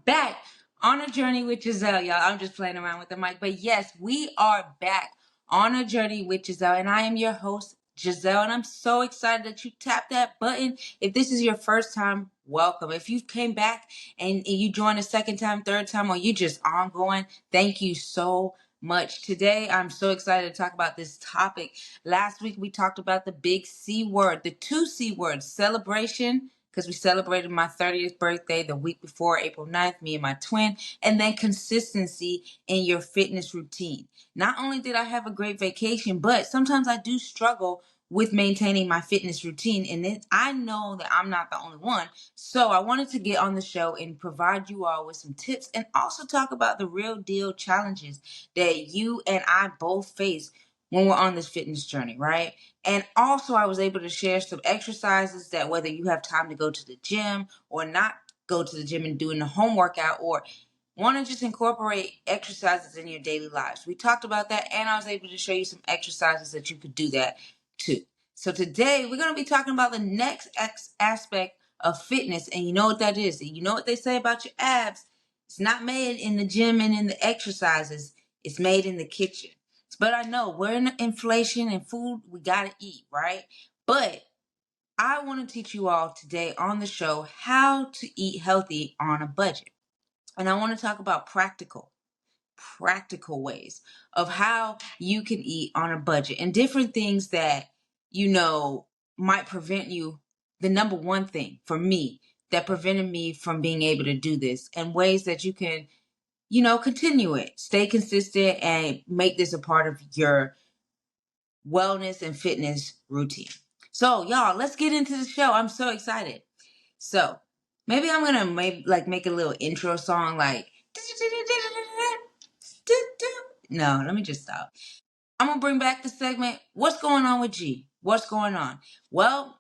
back on a journey with Giselle, y'all. I'm just playing around with the mic. But yes, we are back on a journey with Giselle. And I am your host, Giselle. And I'm so excited that you tapped that button. If this is your first time, welcome. If you came back and you joined a second time, third time, or you just ongoing, thank you so much. Today, I'm so excited to talk about this topic. Last week, we talked about the big C word, the two C words, celebration, because we celebrated my 30th birthday the week before, April 9th, me and my twin, and then consistency in your fitness routine. Not only did I have a great vacation, but sometimes I do struggle with maintaining my fitness routine, and then I know that I'm not the only one. So I wanted to get on the show and provide you all with some tips and also talk about the real deal challenges that you and I both face when we're on this fitness journey, right? And also, I was able to share some exercises that whether you have time to go to the gym or not go to the gym and doing the home workout or want to just incorporate exercises in your daily lives. We talked about that, and I was able to show you some exercises that you could do that too. So today, we're going to be talking about the next aspect of fitness, and you know what that is. You know what they say about your abs. It's not made in the gym and in the exercises. It's made in the kitchen. But I know we're in inflation and food, we got to eat, right? But I want to teach you all today on the show how to eat healthy on a budget. And I want to talk about practical ways of how you can eat on a budget and different things that, might prevent you. The number one thing for me that prevented me from being able to do this and ways that you can continue it, stay consistent, and make this a part of your wellness and fitness routine. So, y'all, let's get into the show. I'm so excited. So, maybe I'm gonna make a little intro song, like. No, let me just stop. I'm gonna bring back the segment. What's going on with G? What's going on? Well,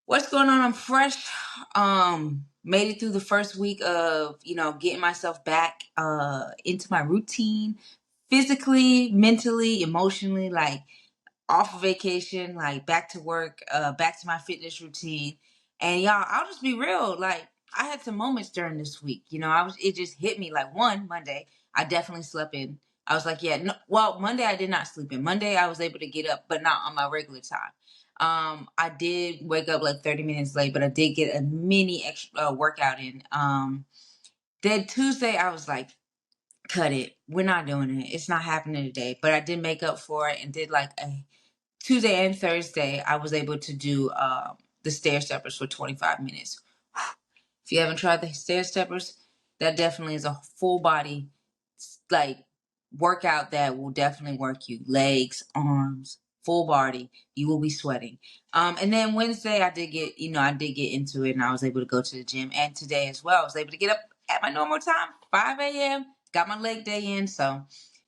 what's going on? I'm fresh. Made it through the first week of getting myself back into my routine, physically, mentally, emotionally, like off of vacation, like back to work, back to my fitness routine. And y'all, I'll just be real. Like, I had some moments during this week. It just hit me like Monday, I definitely slept in. I was like, yeah, no, well, Monday I did not sleep in. Monday I was able to get up, but not on my regular time. I did wake up like 30 minutes late, but I did get a mini extra workout in. Then Tuesday I was like, cut it. We're not doing it. It's not happening today. But I did make up for it and did like a Tuesday and Thursday, I was able to do the stair steppers for 25 minutes. If you haven't tried the stair steppers, that definitely is a full body like workout that will definitely work you. Legs, arms, full body. You will be sweating. And then Wednesday, I did get into it, and I was able to go to the gym. And today as well, I was able to get up at my normal time, 5 a.m. Got my leg day in, so.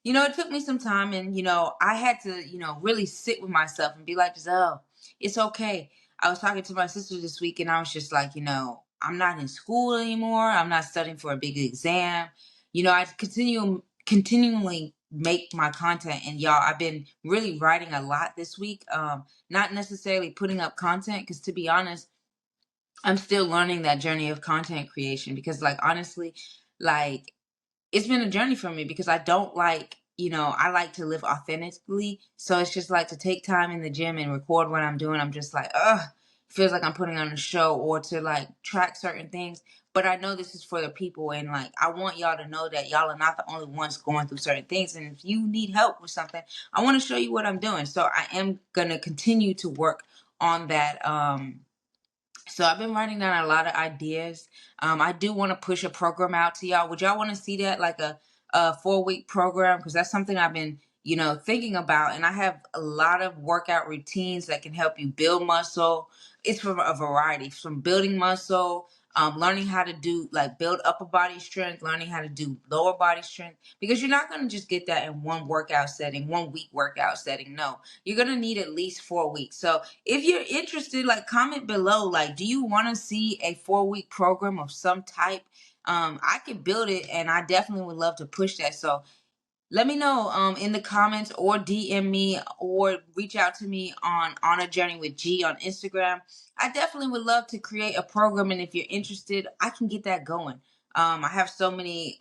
It took me some time, and, I had to, really sit with myself and be like, Giselle, it's okay. I was talking to my sister this week, and I was just like, I'm not in school anymore. I'm not studying for a big exam. I continually make my content, and y'all, I've been really writing a lot this week. Not necessarily putting up content, because to be honest, I'm still learning that journey of content creation, because like, honestly, like, it's been a journey for me, because I don't like, I like to live authentically. So it's just like to take time in the gym and record what I'm doing. I'm just like, feels like I'm putting on a show, or to like track certain things. But I know this is for the people, and like, I want y'all to know that y'all are not the only ones going through certain things. And if you need help with something, I want to show you what I'm doing. So I am going to continue to work on that. So I've been writing down a lot of ideas. I do want to push a program out to y'all. Would y'all want to see that, like a 4-week program? Because that's something I've been, thinking about. And I have a lot of workout routines that can help you build muscle. It's from a variety, from building muscle, learning how to do like build upper body strength, learning how to do lower body strength. Because you're not going to just get that in one workout setting, 1 week workout setting. No, you're going to need at least 4 weeks. So if you're interested, like, comment below, like, do you want to see a 4-week program of some type? I could build it, and I definitely would love to push that. So let me know in the comments, or DM me, or reach out to me on a journey with G on Instagram. I definitely would love to create a program, and if you're interested, I can get that going. I have so many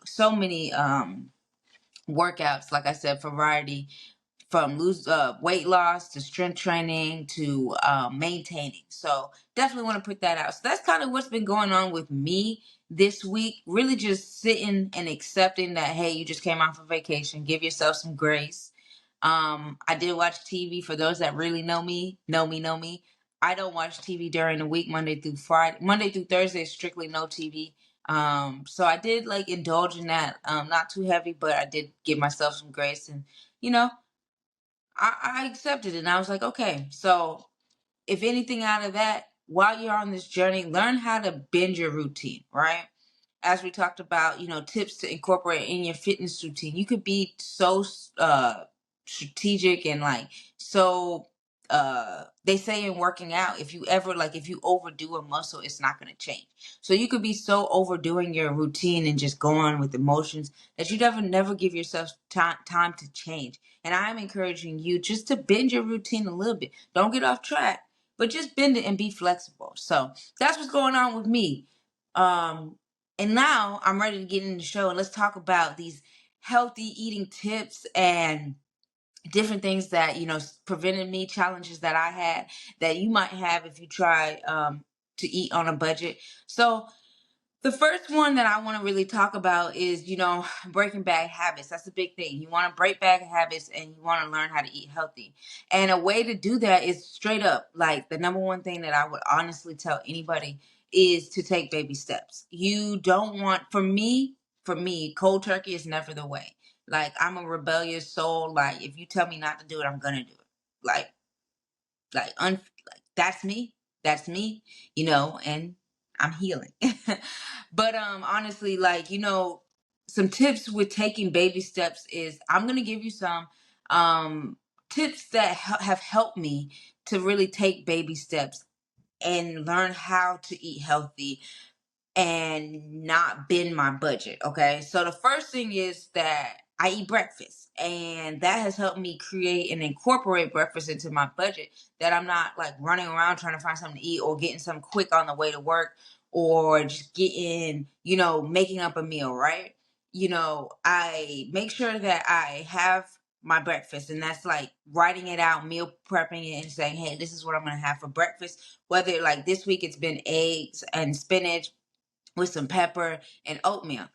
workouts, like I said, variety, from lose weight loss to strength training to maintaining. So definitely want to put that out. So that's kind of what's been going on with me this week. Really just sitting and accepting that, hey, you just came off of vacation. Give yourself some grace. I did watch TV. For those that really know me, know me. I don't watch TV during the week, Monday through Friday. Monday through Thursday is strictly no TV. So I did like indulge in that. Not too heavy, but I did give myself some grace, and you know, I accepted it, and I was like, okay, so if anything out of that, while you're on this journey, learn how to bend your routine, right? As we talked about, tips to incorporate in your fitness routine. You could be so strategic and like so they say in working out, if you overdo a muscle, it's not going to change. So you could be so overdoing your routine and just go on with emotions that you never give yourself time to change. And I'm encouraging you just to bend your routine a little bit. Don't get off track, but just bend it and be flexible. So that's what's going on with me. And now I'm ready to get in the show, and let's talk about these healthy eating tips and different things that prevented me, challenges that I had that you might have if you try to eat on a budget. So the first one that I want to really talk about is, breaking bad habits. That's a big thing. You want to break bad habits, and you want to learn how to eat healthy. And a way to do that is straight up, like, the number one thing that I would honestly tell anybody is to take baby steps. You don't want, for me, cold turkey is never the way. Like, I'm a rebellious soul. Like, if you tell me not to do it, I'm going to do it. Like, like that's me, and I'm healing. But honestly, like, some tips with taking baby steps is, I'm going to give you some tips that have helped me to really take baby steps and learn how to eat healthy and not bend my budget. Okay. So the first thing is that I eat breakfast, and that has helped me create and incorporate breakfast into my budget, that I'm not like running around trying to find something to eat, or getting something quick on the way to work, or just getting, making up a meal, right? I make sure that I have my breakfast, and that's like writing it out, meal prepping it, and saying, hey, this is what I'm going to have for breakfast. Whether, like, this week it's been eggs and spinach with some pepper and oatmeal.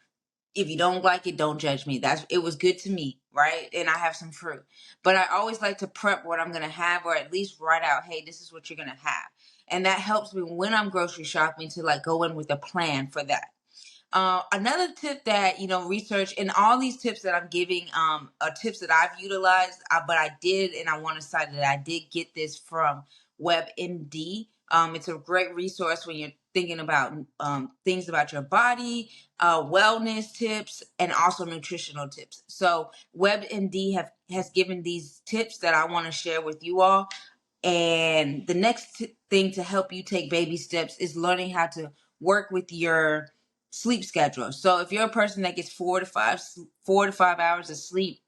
If you don't like it, don't judge me. It was good to me, right? And I have some fruit. But I always like to prep what I'm gonna have, or at least write out, hey, this is what you're gonna have. And that helps me when I'm grocery shopping to like go in with a plan for that. Another tip that, research, and all these tips that I'm giving are tips that I've utilized, but I did, and I want to cite that I did get this from WebMD. It's a great resource when you're thinking about things about your body, wellness tips, and also nutritional tips. So WebMD has given these tips that I want to share with you all. And the next thing to help you take baby steps is learning how to work with your sleep schedule. So if you're a person that gets 4 to 5 hours of sleep,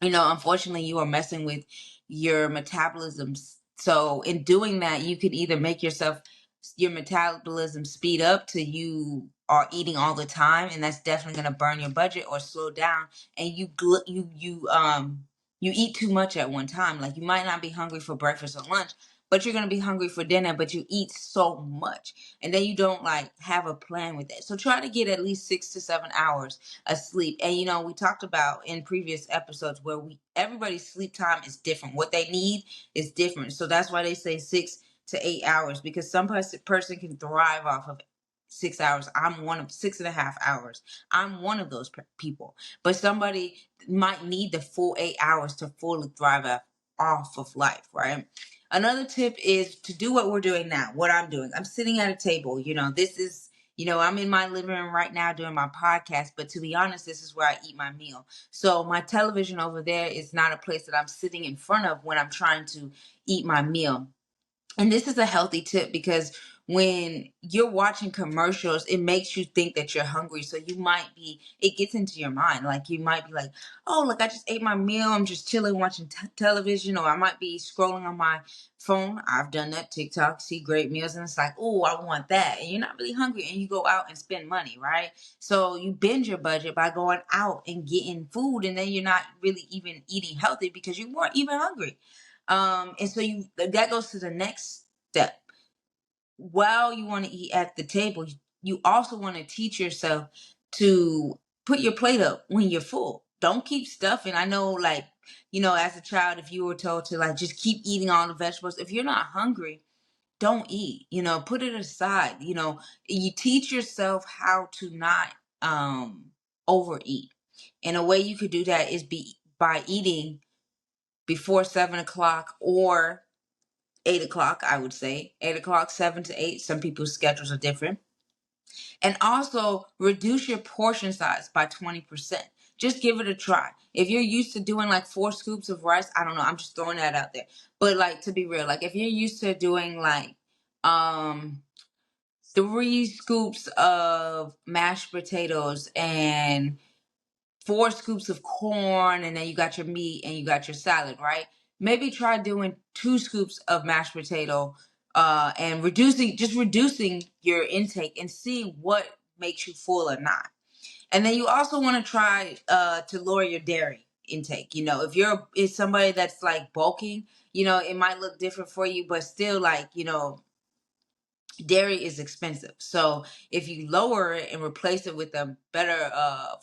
unfortunately, you are messing with your metabolism. So in doing that, you could either make your metabolism speed up to you are eating all the time, and that's definitely going to burn your budget, or slow down, and you eat too much at one time. Like, you might not be hungry for breakfast or lunch, but you're going to be hungry for dinner, but you eat so much, and then you don't like have a plan with that. So try to get at least 6 to 7 hours asleep. And we talked about in previous episodes where everybody's sleep time is different. What they need is different. So that's why they say 6 to 8 hours, because some person can thrive off of 6 hours. I'm one of 6.5 hours. I'm one of those people. But somebody might need the full 8 hours to fully thrive off of life, right? Another tip is to do what we're doing now, what I'm doing. I'm sitting at a table. This is I'm in my living room right now doing my podcast, but to be honest, this is where I eat my meal. So my television over there is not a place that I'm sitting in front of when I'm trying to eat my meal. And this is a healthy tip, because when you're watching commercials, it makes you think that you're hungry. So you might be, it gets into your mind. Like you might be like, oh, look, I just ate my meal. I'm just chilling, watching television, or I might be scrolling on my phone. I've done that. TikTok, see great meals, and it's like, oh, I want that. And you're not really hungry, and you go out and spend money, right? So you bend your budget by going out and getting food, and then you're not really even eating healthy because you weren't even hungry. And so that goes to the next step. While you want to eat at the table, you also want to teach yourself to put your plate up when you're full. Don't keep stuffing. I know, like, as a child, if you were told to like just keep eating all the vegetables, if you're not hungry, don't eat. Put it aside. You teach yourself how to not overeat. And a way you could do that is by eating before 7 o'clock or 8 o'clock, I would say. 8 o'clock, 7 to 8. Some people's schedules are different. And also reduce your portion size by 20%. Just give it a try. If you're used to doing like 4 scoops of rice, I don't know, I'm just throwing that out there. But like, to be real, like if you're used to doing like 3 scoops of mashed potatoes and 4 scoops of corn, and then you got your meat and you got your salad, right? Maybe try doing 2 scoops of mashed potato, and reducing your intake and see what makes you full or not. And then you also want to try to lower your dairy intake. If somebody that's like bulking, it might look different for you, but still, like, dairy is expensive. So if you lower it and replace it with a better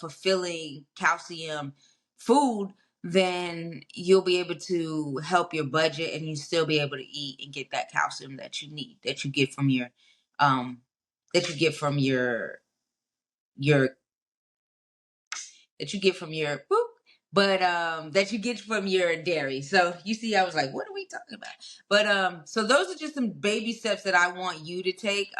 fulfilling calcium food, then you'll be able to help your budget, and you still be able to eat and get that calcium that you need, that you get from um your that you get from your whoop, but that you get from your dairy. So you see, I was like, what are we talking about? But so those are just some baby steps that I want you to take.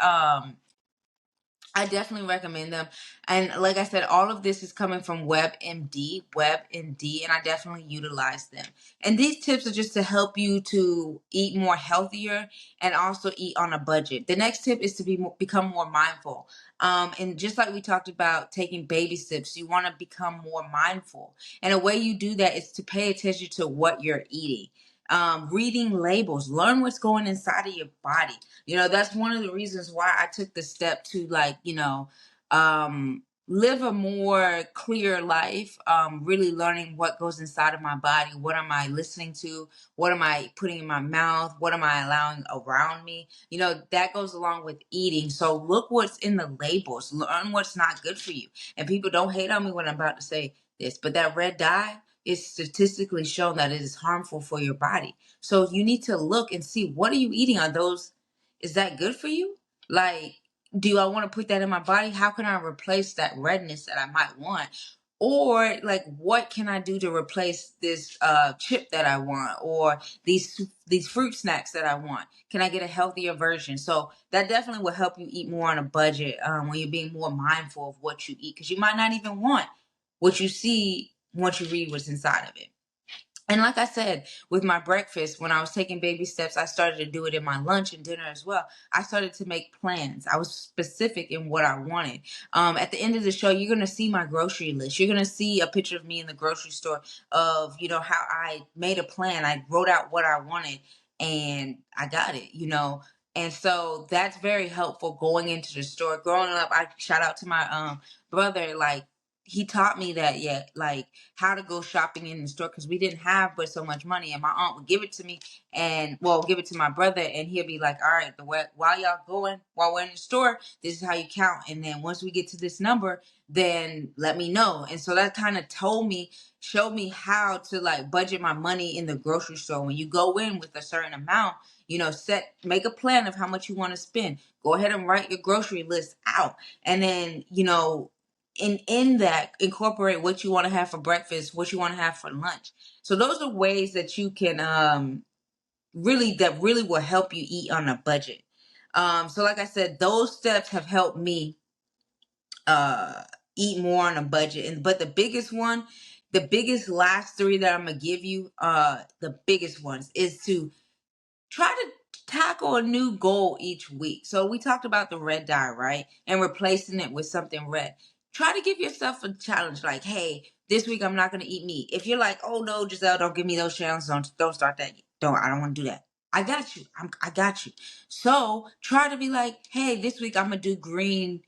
I definitely recommend them. And like I said, all of this is coming from WebMD, and I definitely utilize them. And these tips are just to help you to eat more healthier and also eat on a budget. The next tip is to become more mindful. And just like we talked about taking baby steps, you want to become more mindful. And a way you do that is to pay attention to what you're eating. Reading labels, learn what's going inside of your body. That's one of the reasons why I took the step to, like, live a more clear life, really learning what goes inside of my body. What am I listening to? What am I putting in my mouth? What am I allowing around me? That goes along with eating. So look what's in the labels, learn what's not good for you. And people, don't hate on me when I'm about to say this, but that red dye is statistically shown that it is harmful for your body. So you need to look and see, what are you eating? Are those, is that good for you? Like, do I want to put that in my body? How can I replace that redness that I might want? Or like, what can I do to replace this chip that I want, or these fruit snacks that I want? Can I get a healthier version? So that definitely will help you eat more on a budget, when you're being more mindful of what you eat, because you might not even want what you see once you read what's inside of it. And like I said, with my breakfast, when I was taking baby steps, I started to do it in my lunch and dinner as well. I started to make plans. I was specific in what I wanted. At the end of the show, you're going to see my grocery list. You're going to see a picture of me in the grocery store of, how I made a plan. I wrote out what I wanted and I got it. And so that's very helpful going into the store. Growing up, I shout out to my brother, like, he taught me that, like, how to go shopping in the store, because we didn't have but so much money, and my aunt would give it to me, and give it to my brother, and he'll be like, all right, while we're in the store, this is how you count, and then once we get to this number, then let me know. And so that kind of showed me how to, like, budget my money in the grocery store. When you go in with a certain amount, make a plan of how much you want to spend. Go ahead and write your grocery list out, and then in that, incorporate what you want to have for breakfast, what you want to have for lunch. So those are ways that you can really will help you eat on a budget. So like I said, those steps have helped me eat more on a budget. But the biggest last 3 that I'm gonna give you, the biggest ones, is to try to tackle a new goal each week. So we talked about the red dye, right? And replacing it with something red. Try to give yourself a challenge like, hey, this week I'm not going to eat meat. If you're like, oh no, Giselle, don't give me those challenges. Don't start that. I don't want to do that. I got you. I got you. So try to be like, hey, this week I'm going to do green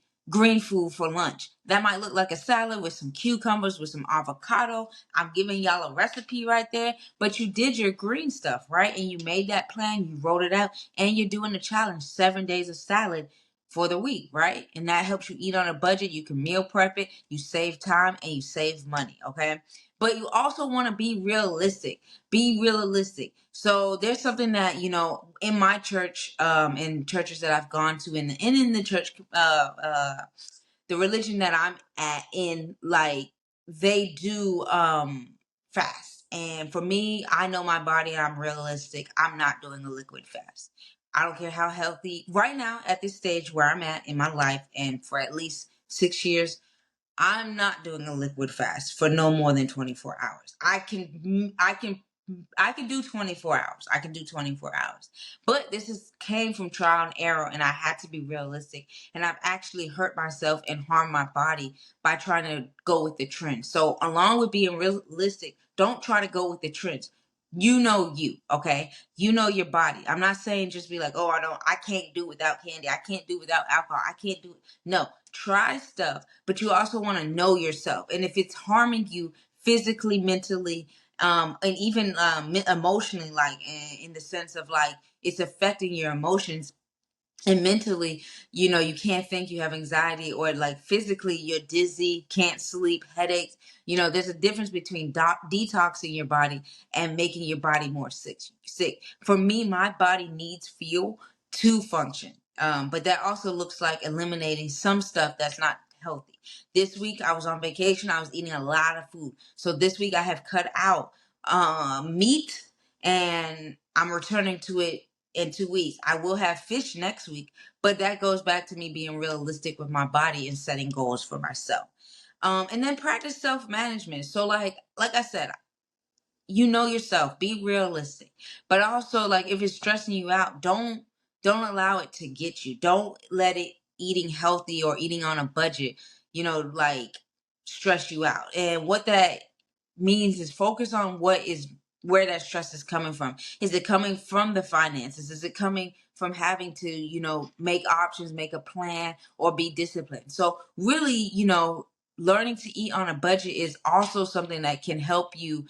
food for lunch. That might look like a salad with some cucumbers, with some avocado. I'm giving y'all a recipe right there, but you did your green stuff, right? And you made that plan, you wrote it out, and you're doing the challenge, 7 days of salad for the week, right? And that helps you eat on a budget. You can meal prep it, you save time, and you save money, okay? But you also want to be realistic. Be realistic. So there's something that, in my church, in churches that I've gone to, and in the church, the religion that I'm at in, like, they do fast. And for me, I know my body and I'm realistic. I'm not doing a liquid fast. I don't care how healthy. Right now, at this stage where I'm at in my life, and for at least 6 years, I'm not doing a liquid fast for no more than 24 hours. I can do 24 hours. I can do 24 hours. But this came from trial and error, and I had to be realistic. And I've actually hurt myself and harmed my body by trying to go with the trend. So along with being realistic, don't try to go with the trends. You know you, okay? You know your body. I'm not saying just be like, oh, I can't do without candy. I can't do without alcohol. I can't do it. No, try stuff, but you also want to know yourself. And if it's harming you physically, mentally, and even emotionally, like in the sense of like it's affecting your emotions, and mentally, you can't think, you have anxiety, or like physically you're dizzy, can't sleep, headaches. There's a difference between detoxing your body and making your body more sick. For me, my body needs fuel to function, but that also looks like eliminating some stuff that's not healthy. This week I was on vacation. I was eating a lot of food, so this week I have cut out meat, and I'm returning to it in 2 weeks. I will have fish next week, but that goes back to me being realistic with my body and setting goals for myself. And then practice self-management. So like I said, yourself, be realistic, but also, like, if it's stressing you out, don't allow it to get you. Don't let it, eating healthy or eating on a budget, like, stress you out. And what that means is focus on where that stress is coming from. Is it coming from the finances? Is it coming from having to, make options, make a plan, or be disciplined? So really, learning to eat on a budget is also something that can help you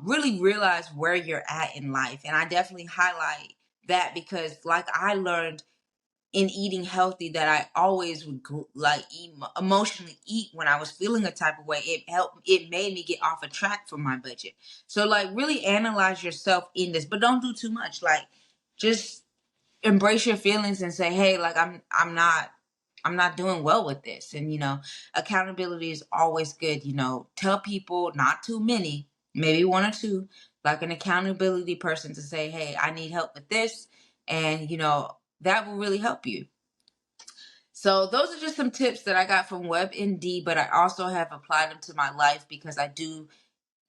really realize where you're at in life. And I definitely highlight that because, like, I learned in eating healthy that I always would emotionally eat when I was feeling a type of way. It made me get off a track for my budget. So, like, really analyze yourself in this, but don't do too much. Like, just embrace your feelings and say, hey, like, I'm not doing well with this. And accountability is always good. Tell people, not too many, maybe one or two, like an accountability person, to say, hey, I need help with this. And that will really help you. So those are just some tips that I got from WebMD, but I also have applied them to my life because I do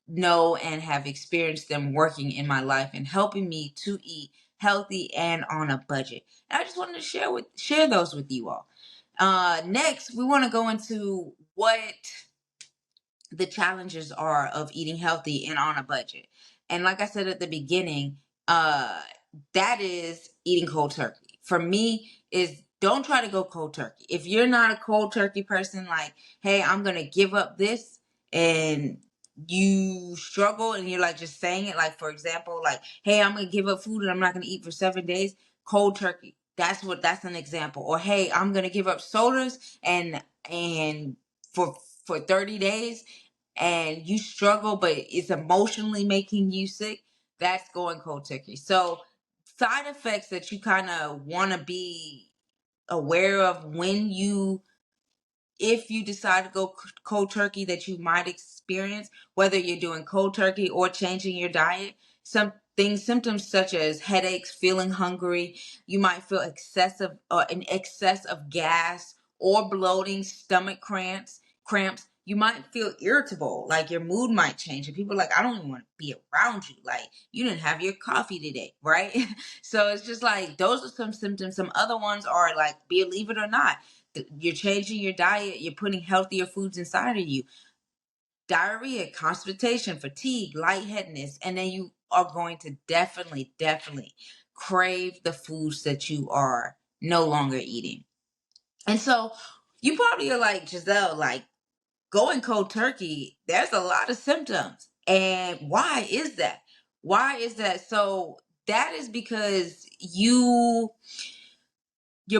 know and have experienced them working in my life and helping me to eat healthy and on a budget. And I just wanted to share those with you all. Next, we want to go into what the challenges are of eating healthy and on a budget. And like I said at the beginning, that is eating cold turkey. For me, is don't try to go cold turkey. If you're not a cold turkey person, like, hey, I'm going to give up this, and you struggle and you're like just saying it, like, for example, like, hey, I'm going to give up food and I'm not going to eat for 7 days, cold turkey. That's an example. Or, hey, I'm going to give up sodas and for 30 days, and you struggle, but it's emotionally making you sick, that's going cold turkey. So side effects that you kind of want to be aware of if you decide to go cold turkey, that you might experience, whether you're doing cold turkey or changing your diet. Symptoms such as headaches, feeling hungry, you might feel an excess of gas or bloating, stomach cramps. you might feel irritable, like your mood might change, and people are like, I don't even want to be around you. Like, you didn't have your coffee today, right? So it's just like, those are some symptoms. Some other ones are like, believe it or not, you're changing your diet, you're putting healthier foods inside of you. Diarrhea, constipation, fatigue, lightheadedness, and then you are going to definitely crave the foods that you are no longer eating. And so you probably are like, Giselle, like, going cold turkey, there's a lot of symptoms. And why is that? Why is that? So that is because your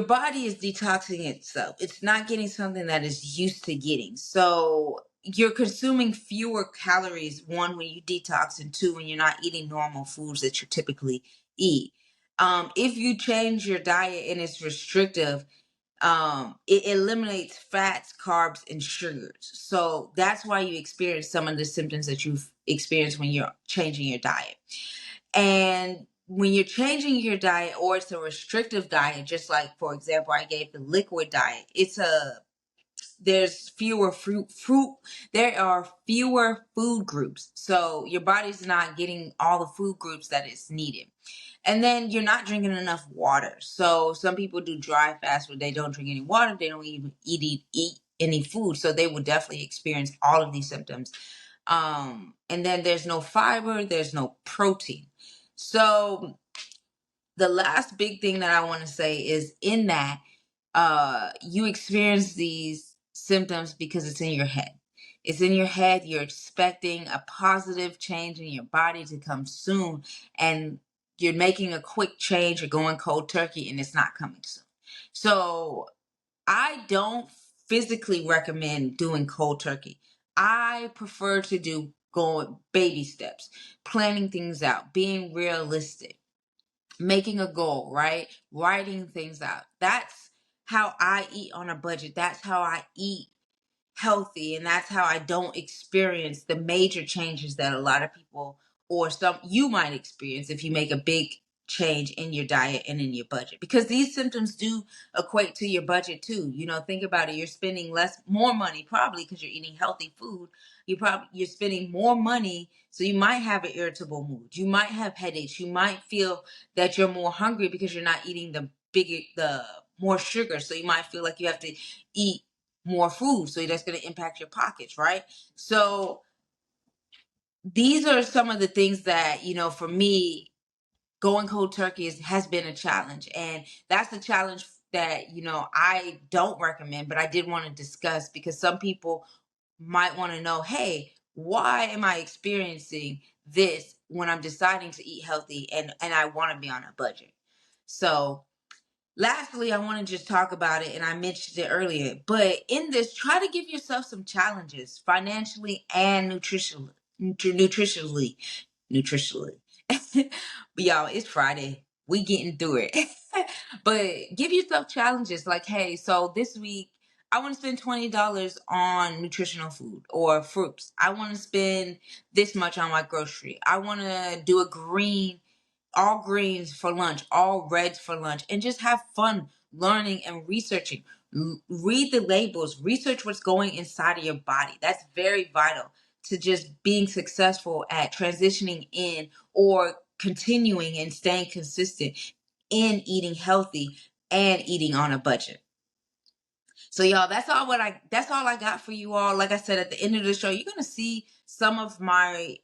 body is detoxing itself. It's not getting something that is used to getting. So you're consuming fewer calories, one, when you detox, and two, when you're not eating normal foods that you typically eat. If you change your diet and it's restrictive, it eliminates fats, carbs, and sugars. So that's why you experience some of the symptoms that you've experienced when you're changing your diet. And when you're changing your diet, or it's a restrictive diet, just like, for example, I gave the liquid diet, there's fewer there are fewer food groups. So your body's not getting all the food groups that it's needed. And then you're not drinking enough water. So some people do dry fast where they don't drink any water. They don't even eat any food. So they will definitely experience all of these symptoms. And then there's no fiber, there's no protein. So the last big thing that I want to say is, in that, you experience these symptoms because it's in your head. It's in your head. You're expecting a positive change in your body to come soon, and you're making a quick change. You're going cold turkey, and it's not coming soon. So I don't physically recommend doing cold turkey. I prefer to do going baby steps, planning things out, being realistic, making a goal, right? Writing things out. That's how I eat on a budget. That's how I eat healthy, and that's how I don't experience the major changes that a lot of people, or some, you might experience if you make a big change in your diet and in your budget, because these symptoms do equate to your budget too. Think about it. You're spending more money, probably because you're eating healthy food. You're spending more money, so you might have an irritable mood, you might have headaches, you might feel that you're more hungry because you're not eating the more sugar, so you might feel like you have to eat more food, so that's going to impact your pockets, right? So these are some of the things that, for me, going cold turkey has been a challenge, and that's the challenge that, I don't recommend, but I did want to discuss, because some people might want to know, hey, why am I experiencing this when I'm deciding to eat healthy, and I want to be on a budget? So lastly, I want to just talk about it, and I mentioned it earlier, but in this, try to give yourself some challenges, financially and nutritionally. But y'all, it's Friday. We getting through it. But give yourself challenges, like, hey, so this week I want to spend $20 on nutritional food or fruits. I want to spend this much on my grocery. I want to do all greens for lunch, all reds for lunch, and just have fun learning and researching. Read the labels, research what's going inside of your body. That's very vital to just being successful at transitioning in, or continuing and staying consistent in eating healthy and eating on a budget. So y'all, that's all I got for you all. Like I said, at the end of the show, you're gonna see some of my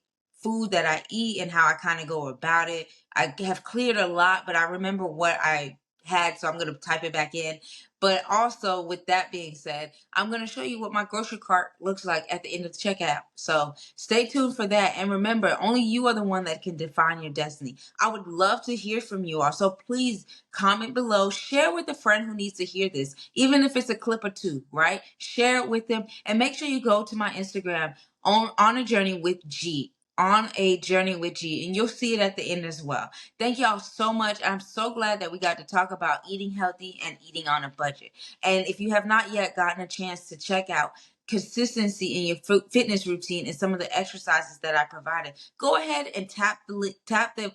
food that I eat and how I kind of go about it. I have cleared a lot, but I remember what I had, so I'm gonna type it back in. But also, with that being said, I'm gonna show you what my grocery cart looks like at the end of the checkout. So stay tuned for that. And remember, only you are the one that can define your destiny. I would love to hear from you all. So please comment below, share with a friend who needs to hear this, even if it's a clip or two, right? Share it with them, and make sure you go to my Instagram on a journey with G. On a journey with G, and you'll see it at the end as well. Thank y'all so much. I'm so glad that we got to talk about eating healthy and eating on a budget. And if you have not yet gotten a chance to check out consistency in your fitness routine and some of the exercises that I provided, go ahead and tap the